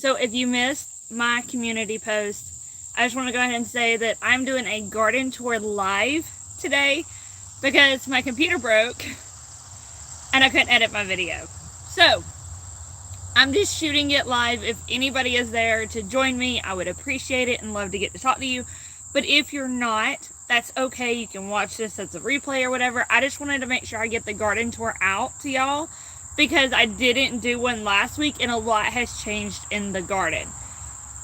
So if you missed my community post, I just want to go ahead and say that I'm doing a garden tour live today because my computer broke and I couldn't edit my video. So I'm just shooting it live. If anybody is there to join me, I would appreciate it and love to get to talk to you. But if you're not, that's okay. You can watch this as a replay or whatever. I just wanted to make sure I get the garden tour out to y'all because I didn't do one last week and a lot has changed in the garden.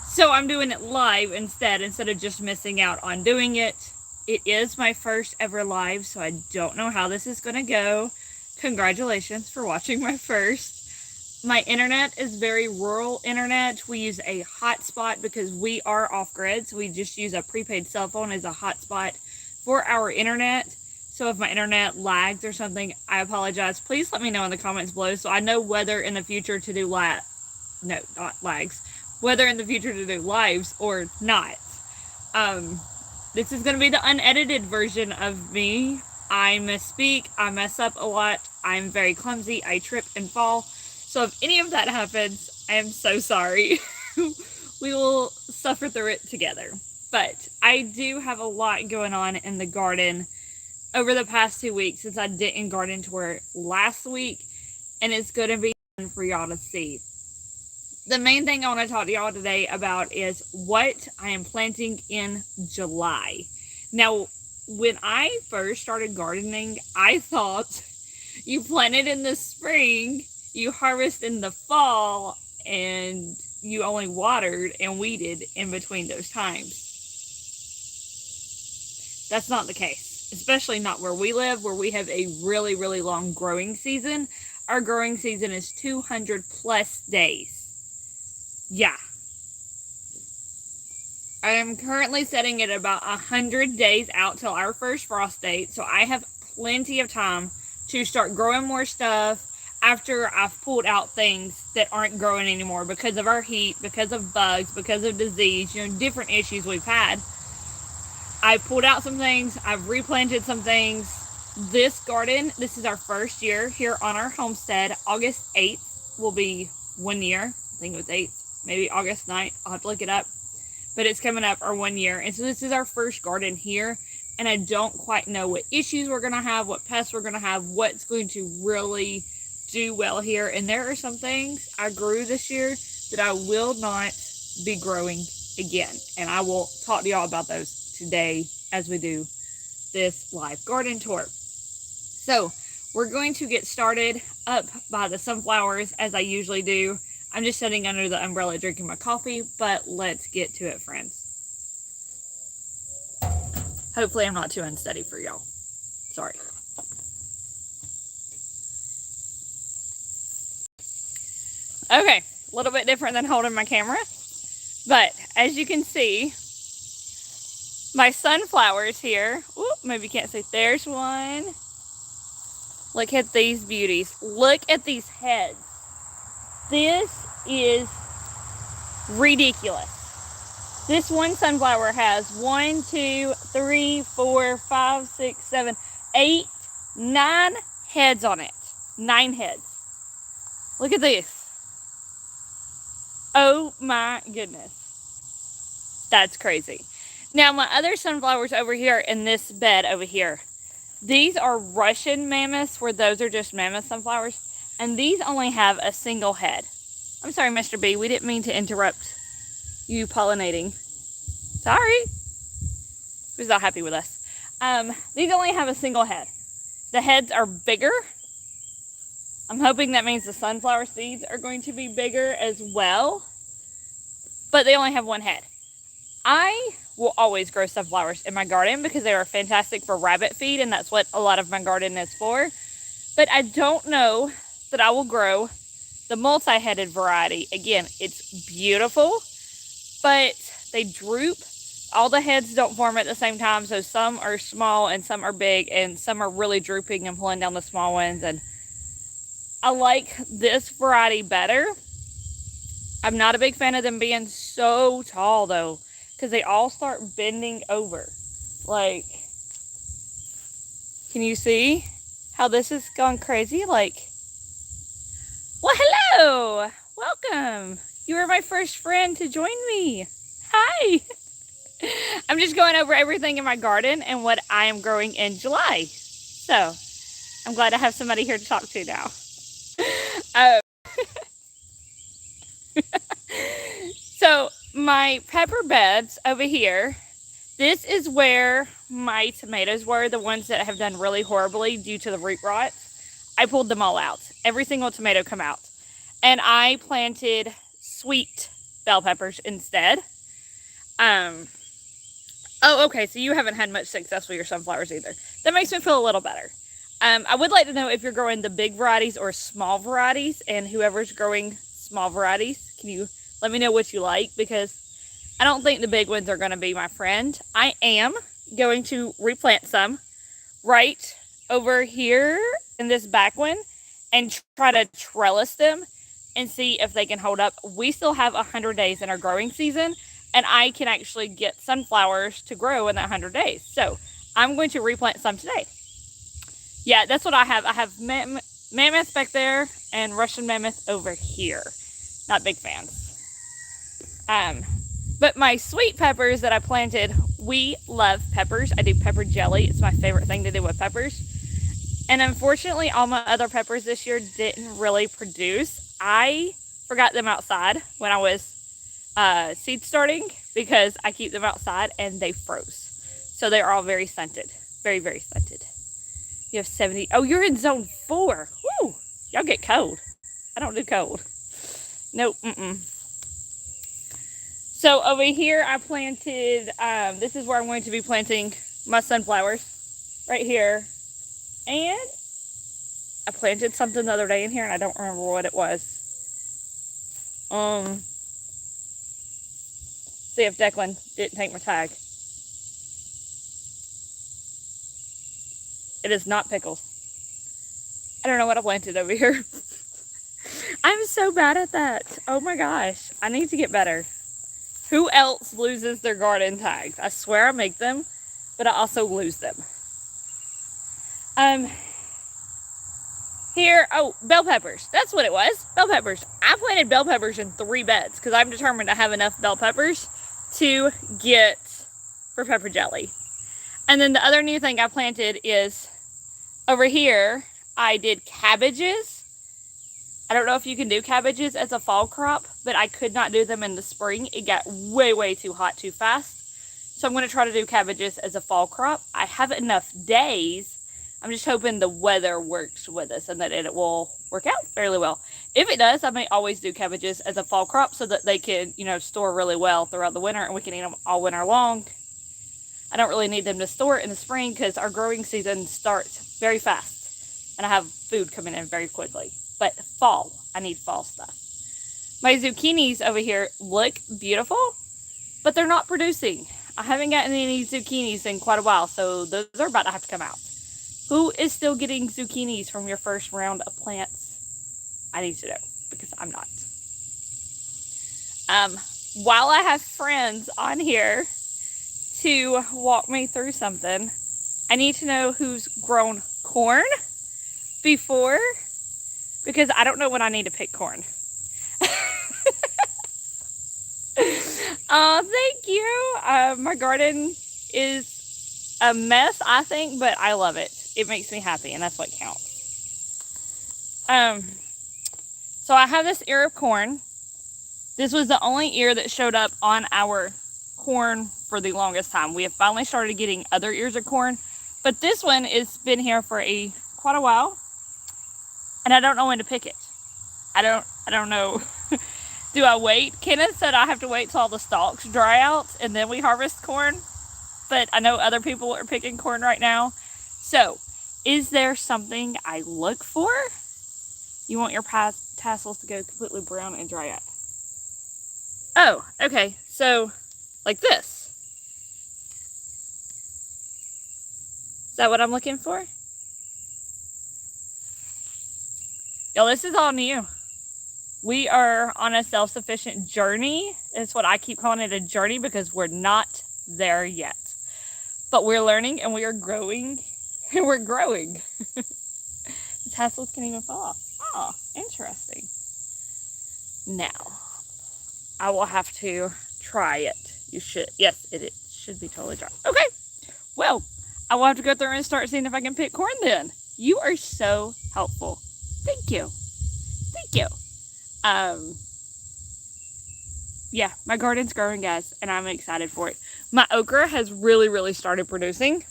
So I'm doing it live instead of just missing out on doing it. It is my first ever live, so I don't know how this is going to go. Congratulations for watching my first. My internet is very rural internet. We use a hotspot because we are off-grid, so we just use a prepaid cell phone as a hotspot for our internet. So if my internet lags or something, I apologize. Please let me know in the comments below so I know whether in the future to do whether in the future to do lives or not. This is going to be the unedited version of me. I misspeak, I mess up a lot, I'm very clumsy, I trip and fall. So if any of that happens, I am so sorry. We will suffer through it together. But I do have a lot going on in the garden over the past 2 weeks since I didn't garden tour last week. And it's going to be fun for y'all to see. The main thing I want to talk to y'all today about is what I am planting in July. Now, when I first started gardening, I thought you planted in the spring, you harvest in the fall, and you only watered and weeded in between those times. That's not the case, especially not where we live, where we have a really, really long growing season. Our growing season is 200 plus days. Yeah. I am currently setting it about 100 days out till our first frost date, so I have plenty of time to start growing more stuff after I've pulled out things that aren't growing anymore because of our heat, because of bugs, because of disease, different issues we've had. I pulled out some things, I've replanted some things. This garden, this is our first year here on our homestead. August 8th will be 1 year. I think it was 8th. Maybe August 9th. I'll have to look it up. But it's coming up our 1 year. And so this is our first garden here. And I don't quite know what issues we're going to have, what pests we're going to have, what's going to really do well here. And there are some things I grew this year that I will not be growing again. And I will talk to y'all about those today as we do this live garden tour. So we're going to get started up by the sunflowers as I usually do. I'm just sitting under the umbrella drinking my coffee, but let's get to it, friends. Hopefully I'm not too unsteady for y'all. Sorry. Okay, a little bit different than holding my camera. But as you can see, my sunflowers here. Ooh, maybe you can't see. There's one. Look at these beauties. Look at these heads. This is ridiculous. This one sunflower has 1, 2, 3, 4, 5, 6, 7, 8, 9 heads on it. 9 heads. Look at this. Oh my goodness. That's crazy. Now my other sunflowers over here in this bed over here, these are Russian mammoths, where those are just mammoth sunflowers. And these only have a single head. I'm sorry, Mr. B. We didn't mean to interrupt you pollinating. Sorry. He was not happy with us. These only have a single head. The heads are bigger. I'm hoping that means the sunflower seeds are going to be bigger as well. But they only have one head. I will always grow sunflowers in my garden because they are fantastic for rabbit feed, and that's what a lot of my garden is for. But I don't know that I will grow the multi-headed variety. Again, it's beautiful, but they droop. All the heads don't form at the same time, so some are small and some are big, and some are really drooping and pulling down the small ones. And I like this variety better. I'm not a big fan of them being so tall though, because they all start bending over. Like, can you see how this has gone crazy? Like, well, hello, welcome. You were my first friend to join me. Hi. I'm just going over everything in my garden and what I am growing in July. So, I'm glad I have somebody here to talk to now. So, my pepper beds over here, this is where my tomatoes were, the ones that have done really horribly due to the root rot. I pulled them all out. Every single tomato come out. And I planted sweet bell peppers instead. Oh, okay, so you haven't had much success with your sunflowers either. That makes me feel a little better. I would like to know if you're growing the big varieties or small varieties, and whoever's growing small varieties, can you let me know what you like, because I don't think the big ones are going to be my friend. I am going to replant some right over here in this back one and try to trellis them and see if they can hold up. We still have 100 days in our growing season, and I can actually get sunflowers to grow in that 100 days. So I'm going to replant some today. Yeah, that's what I have. I have mammoth back there and Russian mammoth over here. Not big fans. But my sweet peppers that I planted, we love peppers. I do pepper jelly. It's my favorite thing to do with peppers. And unfortunately, all my other peppers this year didn't really produce. I forgot them outside when I was seed starting, because I keep them outside and they froze. So they are all very scented. Very, very scented. You have 70. Oh, you're in zone 4. Woo! Y'all get cold. I don't do cold. Nope. So over here I planted, this is where I'm going to be planting my sunflowers. Right here. And I planted something the other day in here and I don't remember what it was. See if Declan didn't take my tag. It is not pickles. I don't know what I planted over here. I'm so bad at that. Oh my gosh. I need to get better. Who else loses their garden tags? I swear I make them, but I also lose them. Here, oh, bell peppers. That's what it was. Bell peppers. I planted bell peppers in 3 beds because I'm determined to have enough bell peppers to get for pepper jelly. And then the other new thing I planted is over here, I did cabbages. I don't know if you can do cabbages as a fall crop, but I could not do them in the spring. It got way, way too hot too fast. So I'm going to try to do cabbages as a fall crop. I have enough days. I'm just hoping the weather works with us and that it will work out fairly well. If it does, I may always do cabbages as a fall crop so that they can, store really well throughout the winter and we can eat them all winter long. I don't really need them to store it in the spring because our growing season starts very fast and I have food coming in very quickly. But fall, I need fall stuff. My zucchinis over here look beautiful, but they're not producing. I haven't gotten any zucchinis in quite a while, so those are about to have to come out. Who is still getting zucchinis from your first round of plants? I need to know, because I'm not. While I have friends on here to walk me through something, I need to know who's grown corn before, because I don't know when I need to pick corn. Oh, thank you. My garden is a mess, I think, but I love it. It makes me happy, and that's what counts. So I have this ear of corn. This was the only ear that showed up on our corn for the longest time. We have finally started getting other ears of corn, but this one has been here for quite a while, and I don't know when to pick it. I don't know. Do I wait? Kenneth said I have to wait till all the stalks dry out and then we harvest corn, but I know other people are picking corn right now. So, is there something I look for? You want your tassels to go completely brown and dry up. Oh, okay. So, like this. Is that what I'm looking for? Y'all, this is all new. We are on a self-sufficient journey. It's what I keep calling it, a journey, because we're not there yet. But we're learning and we are growing. And we're growing. The tassels can even fall off. Oh, interesting. Now, I will have to try it. You should. Yes, it should be totally dry. Okay. Well, I will have to go through and start seeing if I can pick corn then. You are so helpful. Thank you. Thank you. Yeah, my garden's growing, guys, and I'm excited for it. My okra has really, really started producing.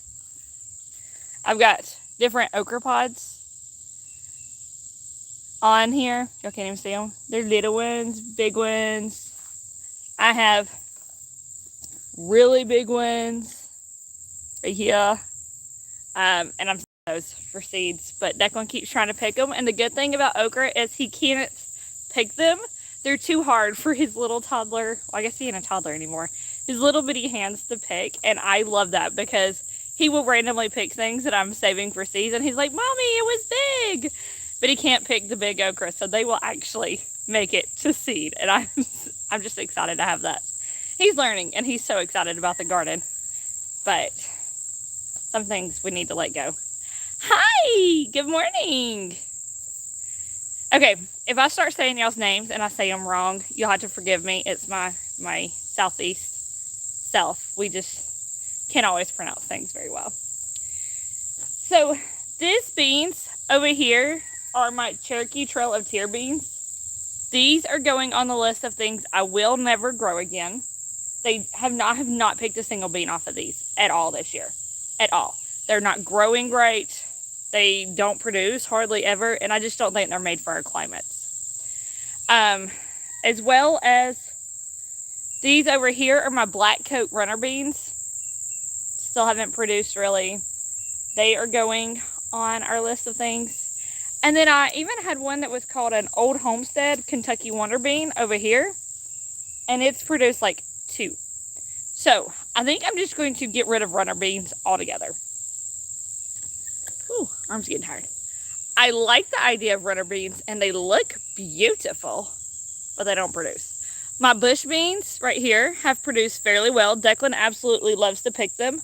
I've got different okra pods on here. Y'all can't even see them. They're little ones, big ones. I have really big ones right here. And I'm selling those for seeds, but Declan keeps trying to pick them. And the good thing about okra is he can't pick them. They're too hard for his little toddler. Well, I guess he ain't a toddler anymore. His little bitty hands to pick. And I love that because he will randomly pick things that I'm saving for seeds. And he's like, Mommy, it was big. But he can't pick the big okra. So they will actually make it to seed. And I'm just excited to have that. He's learning and he's so excited about the garden. But some things we need to let go. Hi, good morning. Okay, if I start saying y'all's names and I say them wrong, you'll have to forgive me. It's my southeast self. We just can't always pronounce things very well. So these beans over here are my Cherokee Trail of Tear beans. These are going on the list of things I will never grow again. They have not picked a single bean off of these at all this year. At all. They're not growing great. They don't produce hardly ever, and I just don't think they're made for our climates. As well as these over here are my black coat runner beans. Still haven't produced really. They are going on our list of things. And then I even had one that was called an Old Homestead Kentucky Wonder Bean over here, and it's produced like 2. So I think I'm just going to get rid of runner beans altogether. Ooh, arm's getting tired. I like the idea of runner beans, and they look beautiful, but they don't produce. My bush beans right here have produced fairly well. Declan absolutely loves to pick them.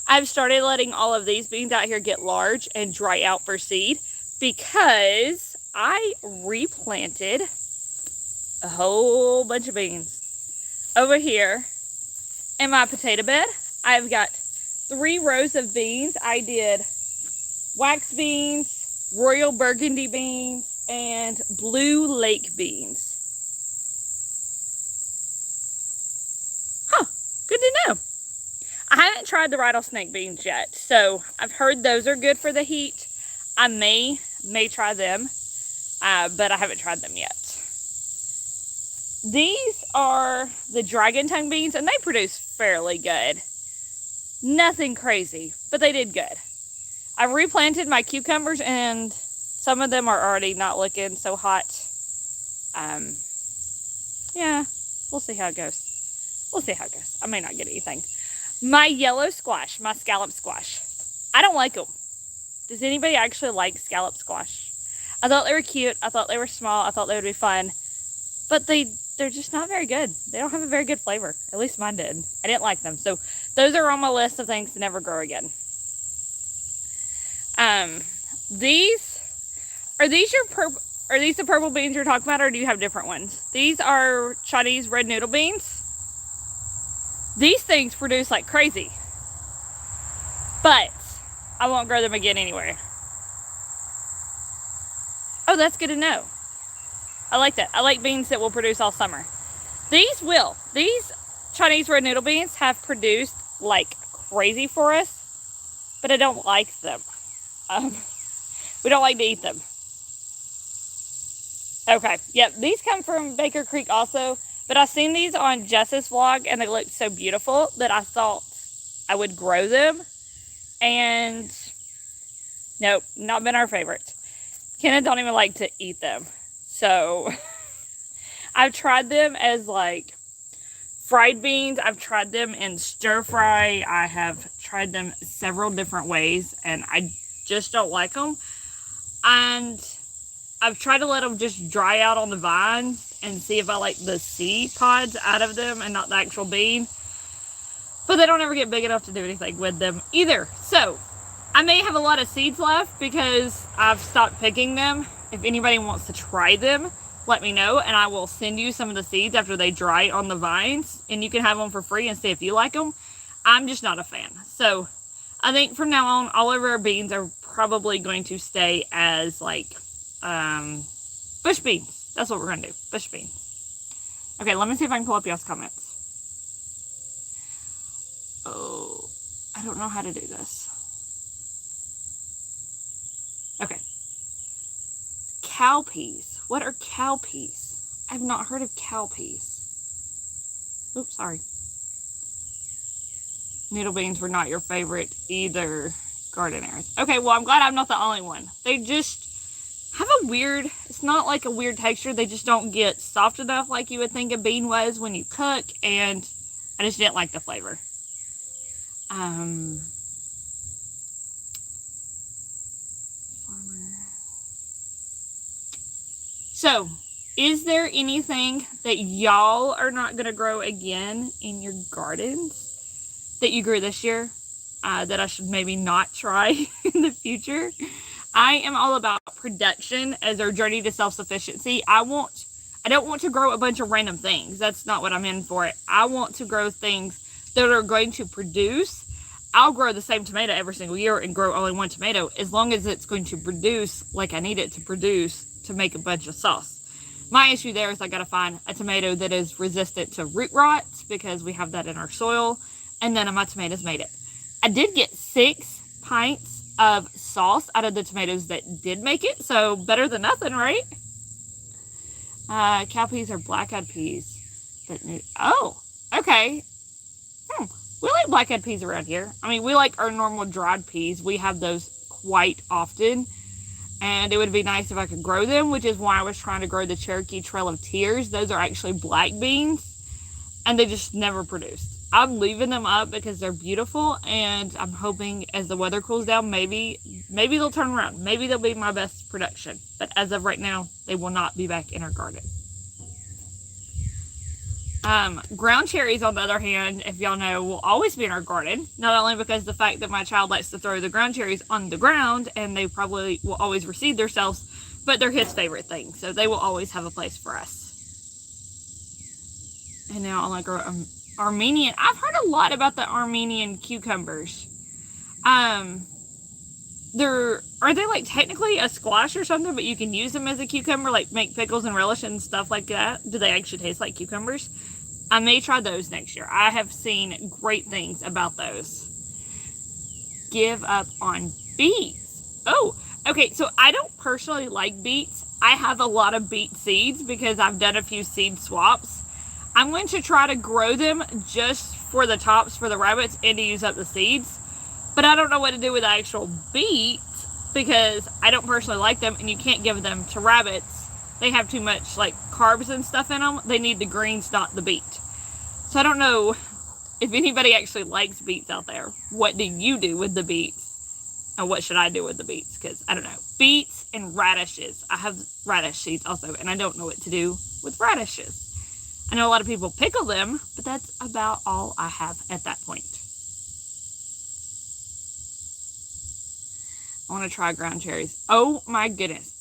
I've started letting all of these beans out here get large and dry out for seed because I replanted a whole bunch of beans. Over here in my potato bed, I've got 3 rows of beans. I did wax beans, royal burgundy beans, and blue lake beans. Huh, good to know. I haven't tried the rattlesnake beans yet, so I've heard those are good for the heat. I may try them, but I haven't tried them yet. These are the dragon tongue beans, and they produce fairly good. Nothing crazy, but they did good. I replanted my cucumbers, and some of them are already not looking so hot. Yeah, we'll see how it goes. We'll see how it goes. I may not get anything. My yellow squash, my scallop squash. I don't like them. Does anybody actually like scallop squash? I thought they were cute. I thought they were small. I thought they would be fun. But they're just not very good. They don't have a very good flavor. At least mine did. I didn't like them. So those are on my list of things to never grow again. Are these the purple beans you're talking about, or do you have different ones? These are Chinese red noodle beans. These things produce like crazy, but I won't grow them again anywhere. Oh, that's good to know. I like that. I like beans that will produce all summer. These Chinese red noodle beans have produced like crazy for us, but I don't like them. We don't like to eat them. Okay, yep, these come from Baker Creek also, but I've seen these on Jess's vlog, and they looked so beautiful that I thought I would grow them, and nope, not been our favorite. Kenna don't even like to eat them, so I've tried them as like fried beans. I've tried them in stir fry. I have tried them several different ways, and I just don't like them. And I've tried to let them just dry out on the vines and see if I like the seed pods out of them and not the actual bean. But they don't ever get big enough to do anything with them either. So I may have a lot of seeds left because I've stopped picking them. If anybody wants to try them, let me know, and I will send you some of the seeds after they dry on the vines, and you can have them for free and see if you like them. I'm just not a fan. So I think from now on, all of our beans are probably going to stay as like bush beans. That's what we're going to do, bush beans. Okay, let me see if I can pull up y'all's comments. Oh, I don't know how to do this. Okay. Cowpeas. What are cowpeas? I've not heard of cowpeas. Oops, sorry. Noodle beans were not your favorite either, gardeners. Okay, well, I'm glad I'm not the only one. They just have a weird, it's not like a weird texture. They just don't get soft enough like you would think a bean was when you cook, and I just didn't like the flavor. So, is there anything that y'all are not going to grow again in your gardens that you grew this year that I should maybe not try in the future? I am all about production as our journey to self-sufficiency. I don't want to grow a bunch of random things. That's not what I'm in for. I want to grow things that are going to produce. I'll grow the same tomato every single year and grow only one tomato as long as it's going to produce like I need it to produce to make a bunch of sauce. My issue there is I got to find a tomato that is resistant to root rot because we have that in our soil, and none of my tomatoes made it. I did get 6 pints of sauce out of the tomatoes that did make it, so better than nothing, right? Cowpeas are black-eyed peas. Oh, okay. We like black-eyed peas around here. I mean, we like our normal dried peas. We have those quite often. And it would be nice if I could grow them, which is why I was trying to grow the Cherokee Trail of Tears. Those are actually black beans. And they just never produced. I'm leaving them up because they're beautiful. And I'm hoping as the weather cools down, maybe they'll turn around. Maybe they'll be my best production. But as of right now, they will not be back in our garden. Ground cherries, on the other hand, if y'all know, will always be in our garden. Not only because the fact that my child likes to throw the ground cherries on the ground, and they probably will always reseed themselves, but they're his favorite thing, so they will always have a place for us. And now I want to grow Armenian. I've heard a lot about the Armenian cucumbers. Are they like technically a squash or something, but you can use them as a cucumber, like make pickles and relish and stuff like that? Do they actually taste like cucumbers? I may try those next year. I have seen great things about those. Give up on beets. Oh, okay. So I don't personally like beets. I have a lot of beet seeds because I've done a few seed swaps. I'm going to try to grow them just for the tops for the rabbits and to use up the seeds. But I don't know what to do with the actual beets because I don't personally like them, and you can't give them to rabbits. They have too much like carbs and stuff in them. They need the greens, not the beet. So I don't know if anybody actually likes beets out there. What do you do with the beets? And what should I do with the beets? Because I don't know. Beets and radishes. I have radish seeds also, and I don't know what to do with radishes. I know a lot of people pickle them, but that's about all I have at that point. I want to try ground cherries. Oh my goodness.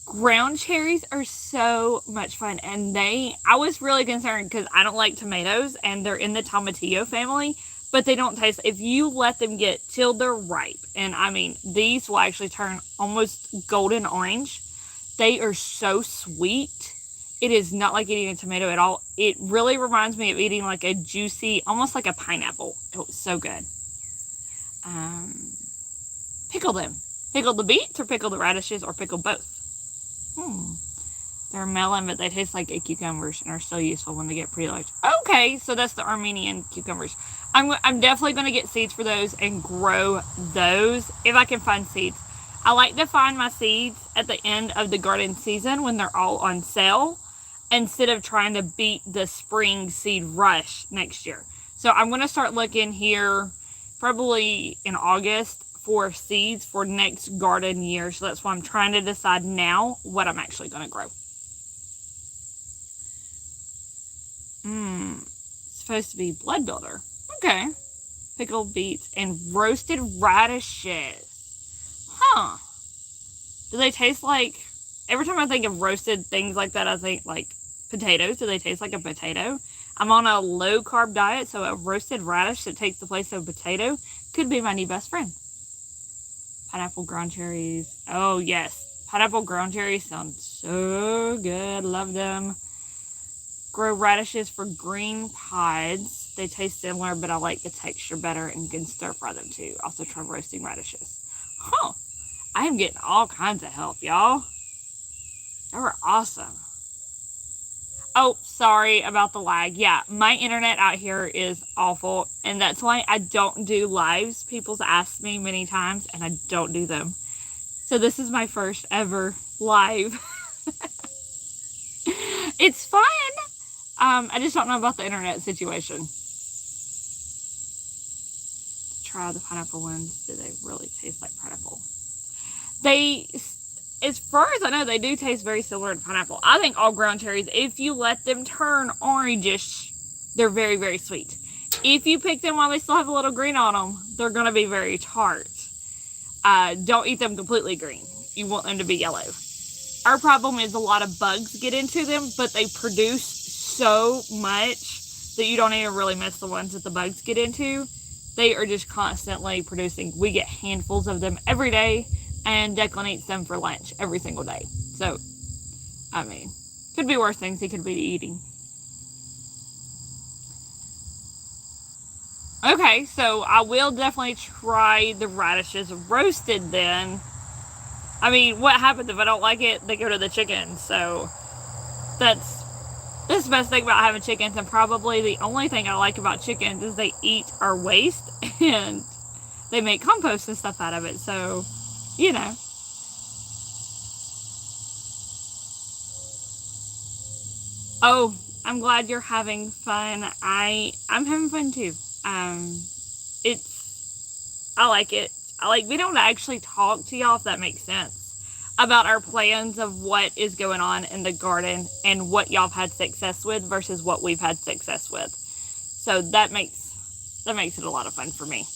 Ground cherries are so much fun, and I was really concerned because I don't like tomatoes, and they're in the tomatillo family, but they don't taste, if you let them get till they're ripe, and I mean, these will actually turn almost golden orange. They are so sweet. It is not like eating a tomato at all. It really reminds me of eating like a juicy, almost like a pineapple. It was so good. Pickle them. Pickle the beets, or pickle the radishes, or pickle both. They're melon, but they taste like cucumbers and are still useful when they get pretty large. Okay, so that's the Armenian cucumbers. I'm definitely going to get seeds for those and grow those if I can find seeds. I like to find my seeds at the end of the garden season when they're all on sale, instead of trying to beat the spring seed rush next year. So I'm going to start looking here probably in August for seeds for next garden year. So that's why I'm trying to decide now what I'm actually going to grow. It's supposed to be blood builder. Okay. Pickled beets and roasted radishes. Huh. Do they taste like every time I think of roasted things like that, I think like potatoes. Do they taste like a potato? I'm on a low carb diet, so a roasted radish that takes the place of a potato could be my new best friend. Pineapple ground cherries. Oh, yes. Pineapple ground cherries sound so good. Love them. Grow radishes for green pods. They taste similar, but I like the texture better, and you can stir fry them too. Also try roasting radishes. Huh. I am getting all kinds of help, y'all. They were awesome. Oh, sorry about the lag. Yeah, my internet out here is awful, and that's why I don't do lives. People's asked me many times, and I don't do them. So this is my first ever live. It's fun. I just don't know about the internet situation. Try the pineapple ones. Do they really taste like pineapple? They... As far as I know, they do taste very similar to pineapple. I think all ground cherries, if you let them turn orangish, they're very, very sweet. If you pick them while they still have a little green on them, they're going to be very tart. Don't eat them completely green. You want them to be yellow. Our problem is a lot of bugs get into them, but they produce so much that you don't even really miss the ones that the bugs get into. They are just constantly producing. We get handfuls of them every day. And Declan eats them for lunch every single day. So, I mean, could be worse things he could be eating. Okay, so I will definitely try the radishes roasted then. I mean, what happens if I don't like it? They go to the chickens. So, that's the best thing about having chickens. And probably the only thing I like about chickens is they eat our waste. And they make compost and stuff out of it. So... you know. Oh, I'm glad you're having fun. I'm having fun too. I like it. I like being able to actually talk to y'all, if that makes sense, about our plans of what is going on in the garden and what y'all have had success with versus what we've had success with. So that makes it a lot of fun for me.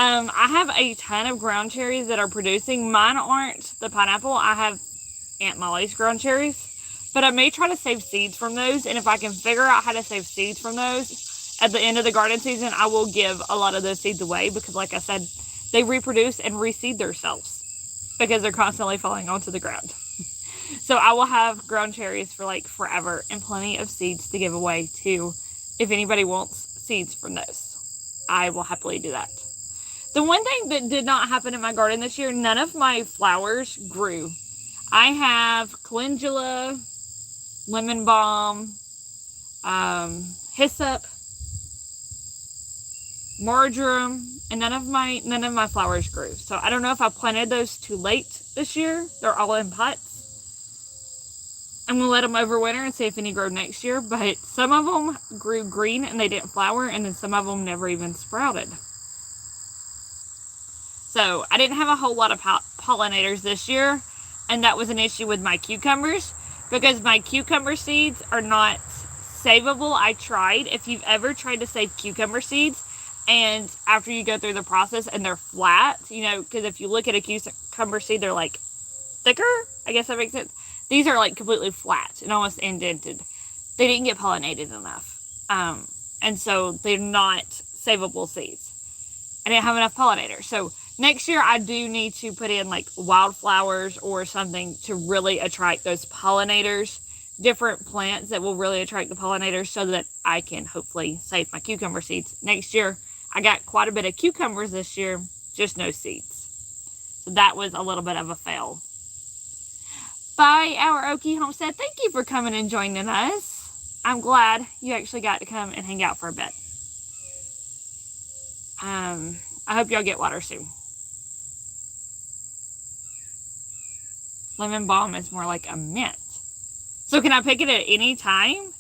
I have a ton of ground cherries that are producing. Mine aren't the pineapple. I have Aunt Molly's ground cherries. But I may try to save seeds from those. And if I can figure out how to save seeds from those at the end of the garden season, I will give a lot of those seeds away. Because like I said, they reproduce and reseed themselves. Because they're constantly falling onto the ground. So I will have ground cherries for like forever. And plenty of seeds to give away too. If anybody wants seeds from those, I will happily do that. The one thing that did not happen in my garden this year, none of my flowers grew. I have calendula, lemon balm, hyssop, marjoram, and none of my flowers grew. So I don't know if I planted those too late this year. They're all in pots. I'm gonna let them overwinter and see if any grow next year. But some of them grew green and they didn't flower, and then some of them never even sprouted. So I didn't have a whole lot of pollinators this year, and that was an issue with my cucumbers because my cucumber seeds are not savable. I tried. If you've ever tried to save cucumber seeds, and after you go through the process and they're flat, you know, because if you look at a cucumber seed, they're like thicker. I guess that makes sense. These are like completely flat and almost indented. They didn't get pollinated enough. And so they're not savable seeds. I didn't have enough pollinators. So next year, I do need to put in like wildflowers or something to really attract those pollinators, different plants that will really attract the pollinators so that I can hopefully save my cucumber seeds. Next year, I got quite a bit of cucumbers this year, just no seeds. So that was a little bit of a fail. By our Okie Homestead, thank you for coming and joining us. I'm glad you actually got to come and hang out for a bit. I hope y'all get water soon. Lemon balm is more like a mint. So can I pick it at any time?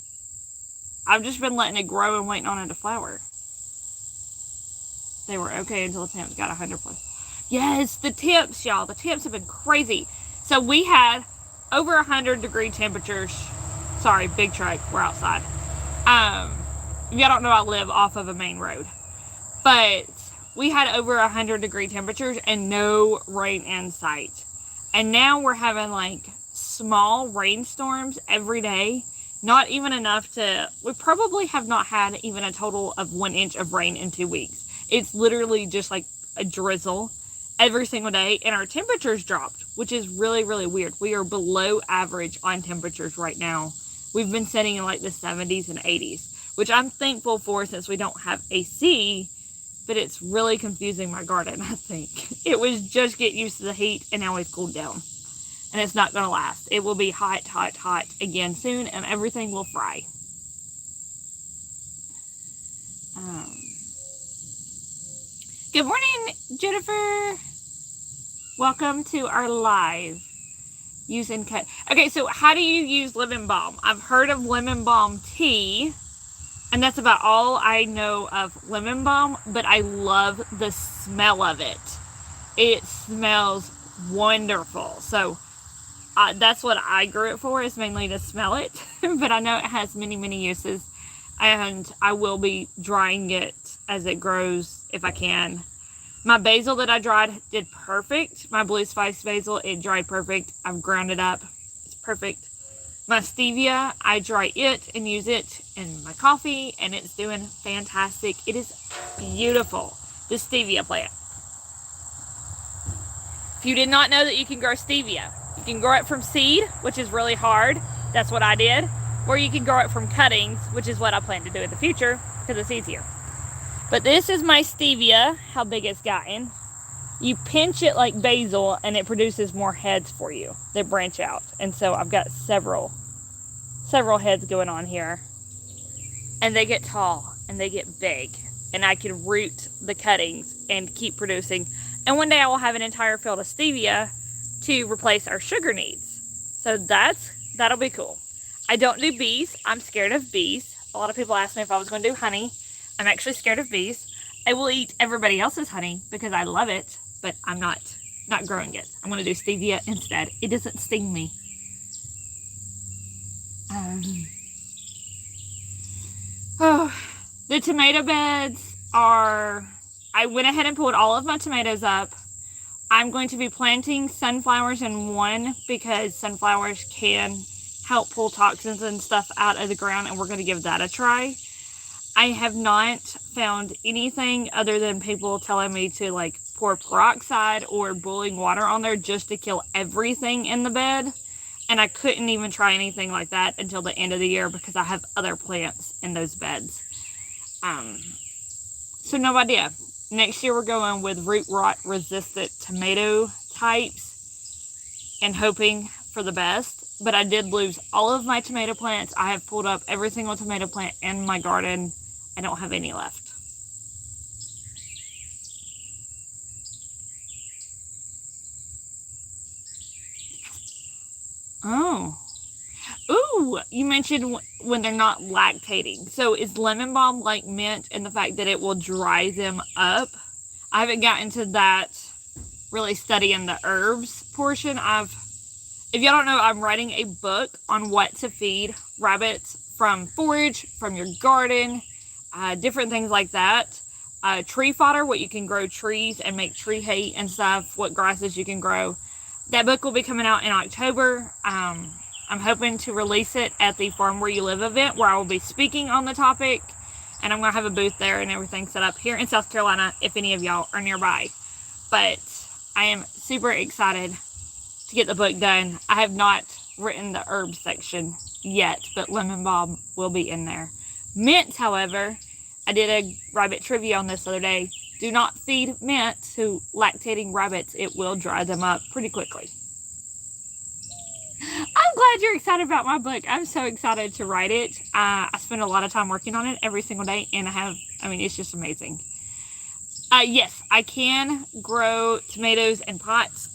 I've just been letting it grow and waiting on it to flower. They were okay until the temps got 100 plus. Yes, the temps, y'all. The temps have been crazy. So we had over 100-degree temperatures. Sorry, big truck. We're outside. If y'all don't know, I live off of a main road. But we had over 100-degree temperatures and no rain in sight. And now we're having like small rainstorms every day. Not even enough to, we probably have not had even a total of 1 inch of rain in 2 weeks. It's literally just like a drizzle every single day, and our temperatures dropped, which is really, really weird. We are below average on temperatures right now. We've been sitting in like the 70s and 80s, which I'm thankful for since we don't have AC, but it's really confusing my garden, I think. It was just get used to the heat, and now we've cooled down. And it's not going to last. It will be hot, hot, hot again soon, and everything will fry. Good morning, Jennifer. Welcome to our live. Using cut. Okay, so how do you use lemon balm? I've heard of lemon balm tea, and that's about all I know of lemon balm, but I love the smell of it. It smells wonderful. So that's what I grew it for, is mainly to smell it. But I know it has many, many uses. And I will be drying it as it grows if I can. My basil that I dried did perfect. My blue spice basil, it dried perfect. I've ground it up. It's perfect. My stevia, I dry it and use it in my coffee, and it's doing fantastic. It is beautiful. The stevia plant. If you did not know that you can grow stevia, you can grow it from seed, which is really hard. That's what I did. Or you can grow it from cuttings, which is what I plan to do in the future because it's easier. But this is my stevia, how big it's gotten. You pinch it like basil and it produces more heads for you that branch out. And so I've got several heads going on here. And they get tall and they get big. And I can root the cuttings and keep producing. And one day I will have an entire field of stevia to replace our sugar needs. So that'll be cool. I don't do bees. I'm scared of bees. A lot of people ask me if I was going to do honey. I'm actually scared of bees. I will eat everybody else's honey because I love it, but I'm not growing it. I'm going to do stevia instead. It doesn't sting me. The tomato beds are, I went ahead and pulled all of my tomatoes up. I'm going to be planting sunflowers in one because sunflowers can help pull toxins and stuff out of the ground, and we're going to give that a try. I have not found anything other than people telling me to like pour peroxide or boiling water on there just to kill everything in the bed. And I couldn't even try anything like that until the end of the year because I have other plants in those beds. So no idea. Next year we're going with root rot resistant tomato types and hoping for the best. But I did lose all of my tomato plants. I have pulled up every single tomato plant in my garden. I don't have any left. Oh. Ooh, you mentioned when they're not lactating. So is lemon balm like mint in the fact that it will dry them up? I haven't gotten to that really studying the herbs portion. If y'all don't know, I'm writing a book on what to feed rabbits from forage, from your garden, different things like that. Tree fodder, what you can grow trees and make tree hay and stuff, what grasses you can grow. That book will be coming out in October. I'm hoping to release it at the Farm Where You Live event where I will be speaking on the topic. And I'm going to have a booth there and everything set up here in South Carolina if any of y'all are nearby. But I am super excited to get the book done. I have not written the herb section yet, but lemon balm will be in there. Mint, however, I did a rabbit trivia on this the other day. Do not feed mint to lactating rabbits. It will dry them up pretty quickly. I'm glad you're excited about my book. I'm so excited to write it. I spend a lot of time working on it every single day, and it's just amazing. Yes, I can grow tomatoes in pots.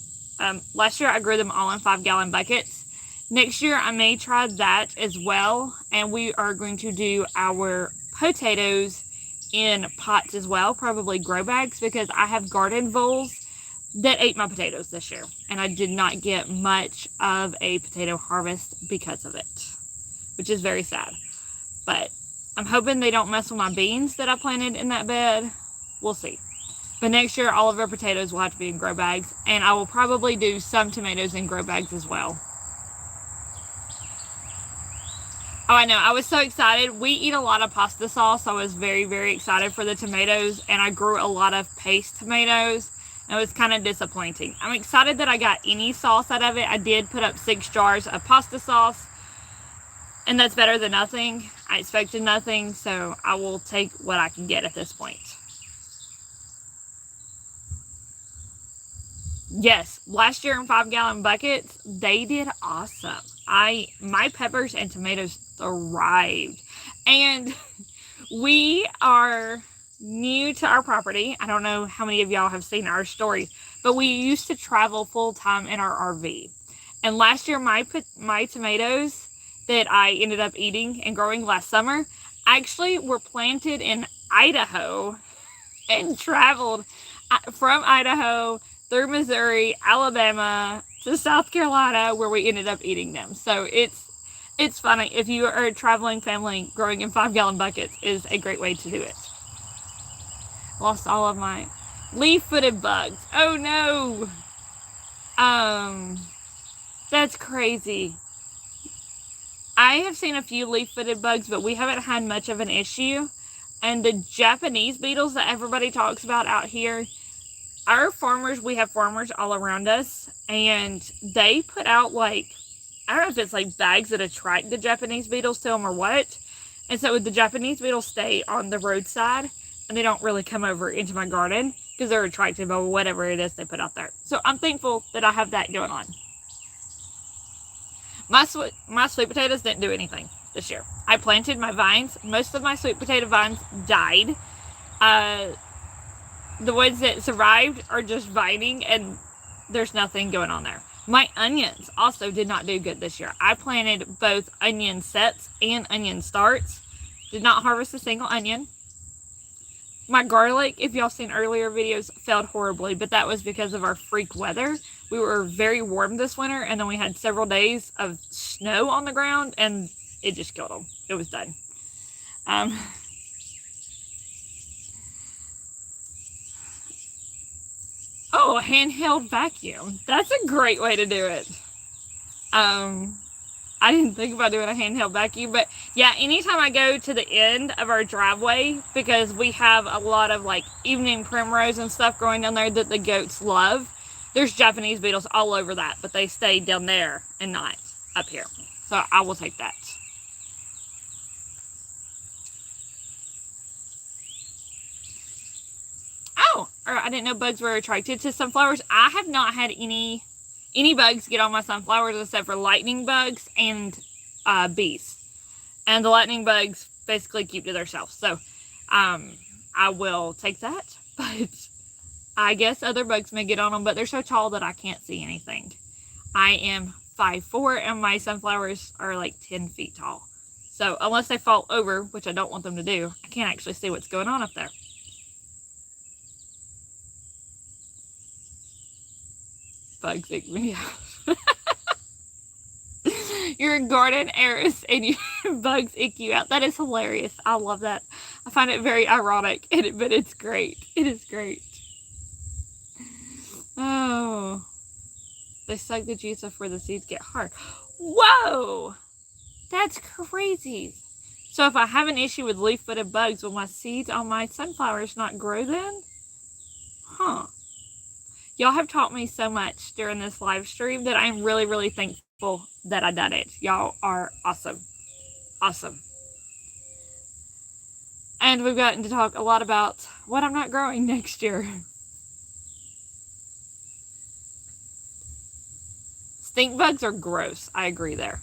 Last year I grew them all in 5-gallon buckets. Next year I may try that as well, and we are going to do our potatoes in pots as well, probably grow bags, because I have garden voles that ate my potatoes this year, and I did not get much of a potato harvest because of it, which is very sad. But I'm hoping they don't mess with my beans that I planted in that bed. We'll see. But next year, all of our potatoes will have to be in grow bags. And I will probably do some tomatoes in grow bags as well. Oh, I know. I was so excited. We eat a lot of pasta sauce. So I was very, very excited for the tomatoes. And I grew a lot of paste tomatoes. And it was kind of disappointing. I'm excited that I got any sauce out of it. I did put up 6 jars of pasta sauce. And that's better than nothing. I expected nothing. So I will take what I can get at this point. Yes, last year in 5-gallon buckets, they did awesome. My peppers and tomatoes thrived. And we are new to our property. I don't know how many of y'all have seen our story, but we used to travel full time in our RV. And last year, my tomatoes that I ended up eating and growing last summer actually were planted in Idaho and traveled from Idaho through Missouri, Alabama, to South Carolina, where we ended up eating them. So it's funny. If you are a traveling family, growing in 5-gallon buckets is a great way to do it. Lost all of my leaf-footed bugs. Oh no! That's crazy. I have seen a few leaf-footed bugs, but we haven't had much of an issue. And the Japanese beetles that everybody talks about out here, our farmers, we have farmers all around us, and they put out like, I don't know if it's like bags that attract the Japanese beetles to them or what. And so the Japanese beetles stay on the roadside, and they don't really come over into my garden because they're attracted by whatever it is they put out there. So I'm thankful that I have that going on. My sweet potatoes didn't do anything this year. I planted my vines. Most of my sweet potato vines died. The ones that survived are just vining, and there's nothing going on there. My onions also did not do good this year. I planted both onion sets and onion starts. Did not harvest a single onion. My garlic, if y'all seen earlier videos, failed horribly, but that was because of our freak weather. We were very warm this winter, and then we had several days of snow on the ground, and it just killed them. It was done. Oh, a handheld vacuum. That's a great way to do it. I didn't think about doing a handheld vacuum, but yeah, anytime I go to the end of our driveway, because we have a lot of like evening primrose and stuff growing down there that the goats love, there's Japanese beetles all over that, but they stay down there and not up here. So I will take that. Oh, I didn't know bugs were attracted to sunflowers. I have not had any bugs get on my sunflowers except for lightning bugs and bees. And the lightning bugs basically keep to themselves. So I will take that. But I guess other bugs may get on them, but they're so tall that I can't see anything. I am 5'4", and my sunflowers are like 10 feet tall. So unless they fall over, which I don't want them to do, I can't actually see what's going on up there. Bugs ick me out. You're a garden heiress and bugs ick you out. That is hilarious. I love that. I find it very ironic, but it's great. It is great. Oh. They suck the juice before the seeds get hard. Whoa! That's crazy. So if I have an issue with leaf-footed bugs, will my seeds on my sunflowers not grow then? Huh. Y'all have taught me so much during this live stream that I'm really, really thankful that I done it. Y'all are awesome. Awesome. And we've gotten to talk a lot about what I'm not growing next year. Stink bugs are gross. I agree there.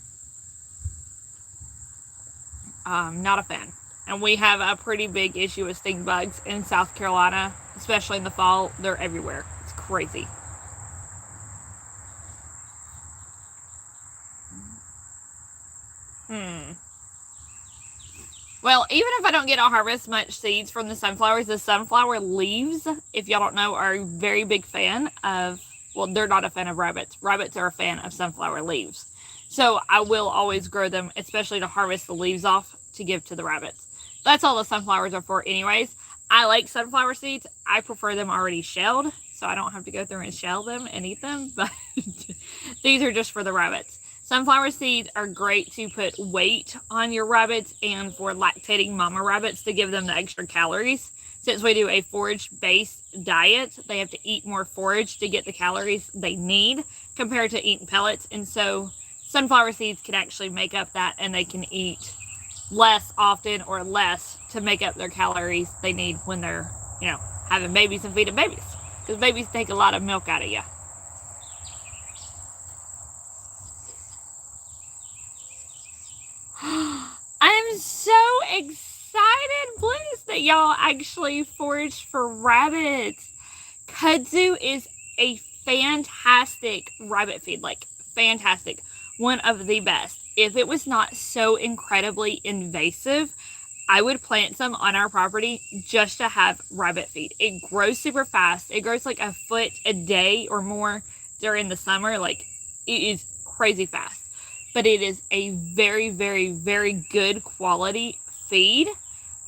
Not a fan. And we have a pretty big issue with stink bugs in South Carolina, especially in the fall. They're everywhere. It's crazy. Well, even if I don't get to harvest much seeds from the sunflower leaves, if y'all don't know, are a very big fan of, well, they're not a fan of rabbits. Rabbits are a fan of sunflower leaves. So I will always grow them, especially to harvest the leaves off to give to the rabbits. That's all the sunflowers are for anyways. I like sunflower seeds. I prefer them already shelled, so I don't have to go through and shell them and eat them, but these are just for the rabbits. Sunflower seeds are great to put weight on your rabbits and for lactating mama rabbits to give them the extra calories. Since we do a forage-based diet, they have to eat more forage to get the calories they need compared to eating pellets. And so sunflower seeds can actually make up that, and they can eat less often or less to make up their calories they need when they're, having babies and feeding babies. Because babies take a lot of milk out of you. I'm so excited, please, that y'all actually foraged for rabbits. Kudzu is a fantastic rabbit feed, like fantastic. One of the best. If it was not so incredibly invasive, I would plant some on our property just to have rabbit feed. It grows super fast. It grows like a foot a day or more during the summer. Like, it is crazy fast. But it is a very, very, very good quality feed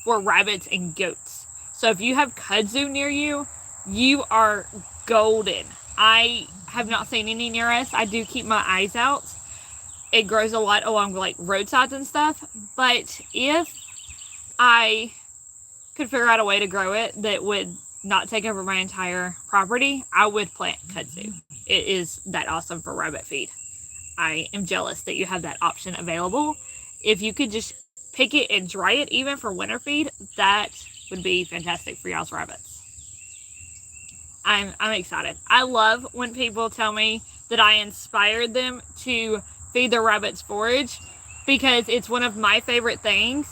for rabbits and goats. So if you have kudzu near you, you are golden. I have not seen any near us. I do keep my eyes out. It grows a lot along like roadsides and stuff. But if I could figure out a way to grow it that would not take over my entire property, I would plant kudzu. It is that awesome for rabbit feed. I am jealous that you have that option available. If you could just pick it and dry it even for winter feed, that would be fantastic for y'all's rabbits. I'm excited. I love when people tell me that I inspired them to feed their rabbits forage, because it's one of my favorite things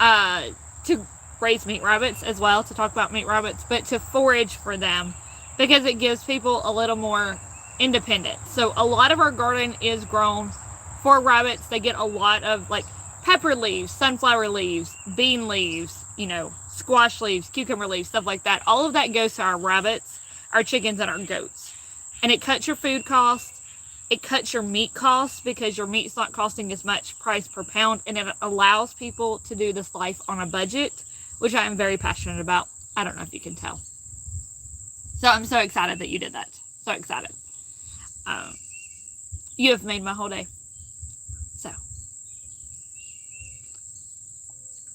to raise meat rabbits as well, to talk about meat rabbits, but to forage for them because it gives people a little more independent. So a lot of our garden is grown for rabbits. They get a lot of like pepper leaves, sunflower leaves, bean leaves, squash leaves, cucumber leaves, stuff like that. All of that goes to our rabbits, our chickens, and our goats. And it cuts your food costs. It cuts your meat costs because your meat's not costing as much price per pound, and it allows people to do this life on a budget, which I am very passionate about. I don't know if you can tell. So I'm so excited that you did that. So excited. You have made my whole day. So.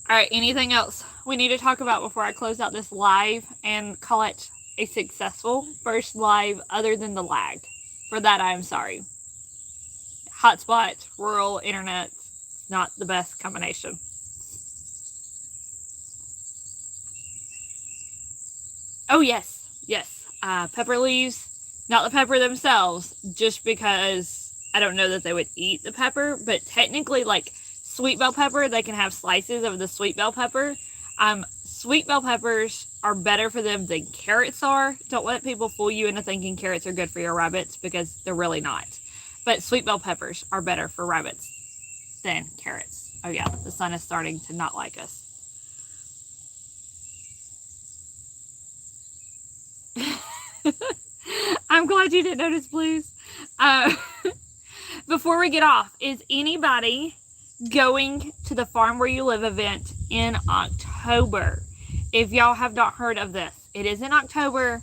All right, anything else we need to talk about before I close out this live and call it a successful first live other than the lag? For that, I am sorry. Hotspot, rural internet, it's not the best combination. Oh, yes. Pepper leaves, not the pepper themselves, just because I don't know that they would eat the pepper, but technically, like sweet bell pepper, they can have slices of the sweet bell pepper. Sweet bell peppers are better for them than carrots are. Don't let people fool you into thinking carrots are good for your rabbits, because they're really not. But sweet bell peppers are better for rabbits than carrots. Oh yeah, the sun is starting to not like us. I'm glad you didn't notice blues. Before we get off, is anybody going to the Farm Where You Live event in October? If y'all have not heard of this, it is in October.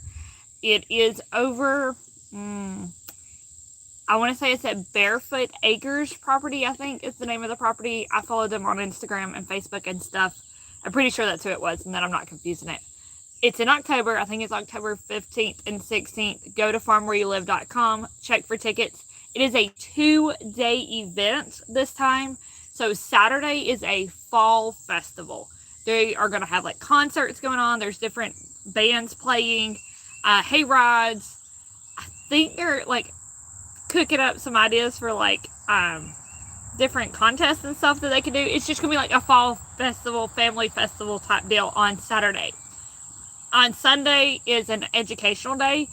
It is over, I want to say it's at Barefoot Acres property, I think is the name of the property. I followed them on Instagram and Facebook and stuff. I'm pretty sure that's who it was, and that I'm not confusing it. It's in October. I think it's October 15th and 16th. Go to farmwhereyoulive.com. Check for tickets. It is a 2-day event this time. So Saturday is a fall festival. They are going to have like concerts going on. There's different bands playing, hay rides. I think they're like cooking up some ideas for like different contests and stuff that they can do. It's just going to be like a fall festival, family festival type deal on Saturday. On Sunday is an educational day,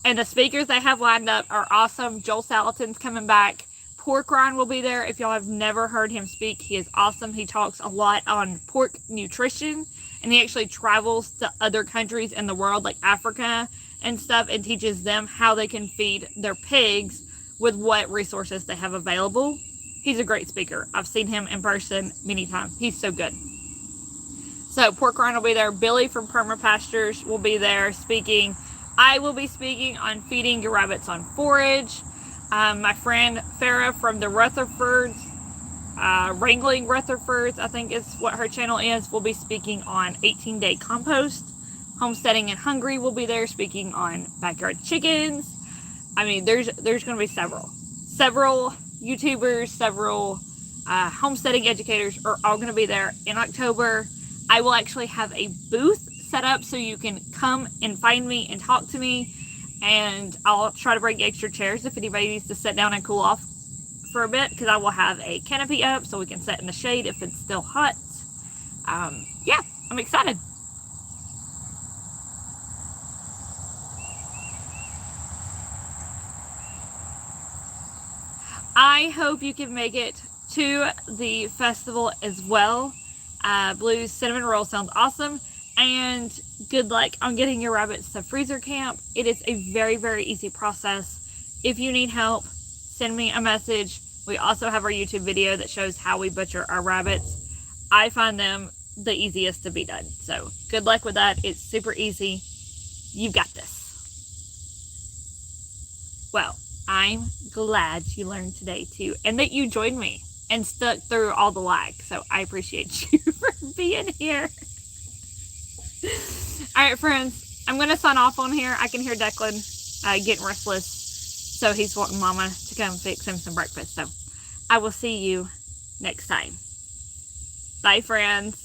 and the speakers they have lined up are awesome. Joel Salatin's coming back. Pork Rind will be there. If y'all have never heard him speak, he is awesome. He talks a lot on pork nutrition, and he actually travels to other countries in the world, like Africa and stuff, and teaches them how they can feed their pigs with what resources they have available. He's a great speaker. I've seen him in person many times. He's so good. So Pork Rind will be there. Billy from Perma Pastures will be there speaking. I will be speaking on feeding your rabbits on forage. My friend Farah from the Rutherfords, Wrangling Rutherfords, I think is what her channel is, will be speaking on 18-day compost. Homesteading and Hungry will be there speaking on backyard chickens. I mean, there's going to be several YouTubers, several homesteading educators are all going to be there in October. I will actually have a booth set up so you can come and find me and talk to me, and I'll try to bring extra chairs if anybody needs to sit down and cool off for a bit, because I will have a canopy up so we can sit in the shade if it's still hot. Yeah, I'm excited. I hope you can make it to the festival as well. Blue's cinnamon roll sounds awesome, and good luck on getting your rabbits to freezer camp. It is a very, very easy process. If you need help, send me a message. We also have our YouTube video that shows how we butcher our rabbits. I find them the easiest to be done. So good luck with that. It's super easy. You've got this. Well, I'm glad you learned today too, and that you joined me and stuck through all the lag. So I appreciate you for being here. All right, friends, I'm going to sign off on here. I can hear Declan getting restless. So he's wanting Mama to come fix him some breakfast. So I will see you next time. Bye, friends.